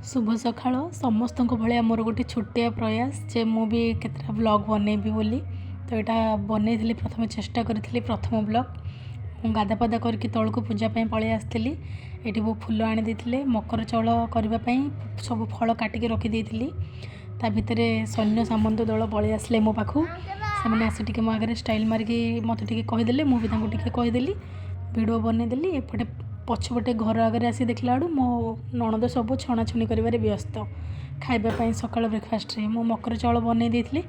शुभ सकाळ समस्त भाया मोर गोटे छोटिया प्रयास जे मु भी केतटा ब्लॉग बनैबी बोली। तो यहाँ बनई प्रथम चेष्टा करी प्रथम ब्लॉग गाधापादा करके तौक पूजापी पलि आसती। ये वो फूल आनी मकर चाउल करने सब फल काटिक रखीदी ता भितर सैन्य सामंत दल पलि आसले मो पाखु से आसी मो आगे स्टाइल मारिकी मत कहीदे मुझे कहीदेली भिडियो बनईदेली। एपटे पछपटे घर आगे आसी देखला बेलू मो नणद सब छणाछुणी कर व्यस्त खावाई सकाल ब्रेकफास्ट रे मो मकर चाउल बनई देती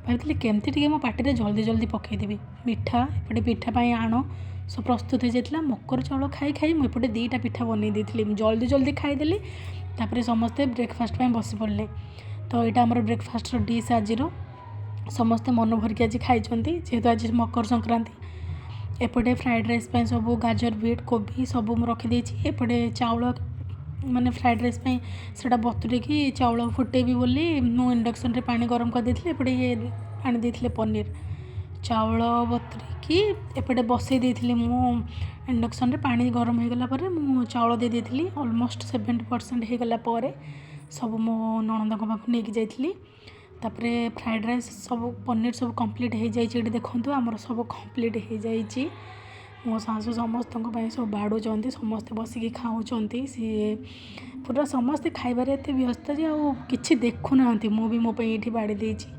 भाई केमती टे मो पार्टी जल्दी जल्दी पकईदेवी मिठा एपटे पिठापाई आण सब प्रस्तुत हो जाता मकर चाउल खाई खाई मुझे दीटा पिठा बनई देती जल्दी जल्दी खाईदेली तापर समस्ते ब्रेकफास्ट बस पड़े। तो यहाँ आम ब्रेकफास्ट डिश आज समस्ते मन भरिक आज खाई जेहेतु आज मकर संक्रांति। एपटे फ्राइड राइस सब गाजर बीट कोबी सब रखीदे एपटे चाउल माने फ्राइड राइस से बतुरेकी चाउल फुटेबी बोली मु इंडक्शन रे पानी गरम कर देथिले। एपटे ये आनी देथिले पनीर चाउल बतुरेकी एपटे बसई देथिले मु इंडक्शन रे पानी गरम हो गला पर मु चाउल दे देथिली ऑलमोस्ट 70% हो गला पर सब मो नणंद पाखु नहीं जाइथिली। तापरे फ्राइड राइस सब पनीर सब कंप्लीट हो जाए देखो आमर सब कंप्लीट हो जाए मो शाशु समस्त सब बाड़ू समस्ते बसिकी खाऊँ सी पूरा समस्ते खाइबार एत व्यस्त जे आ कि देखुना मु भी मोप ये बाड़ी देती।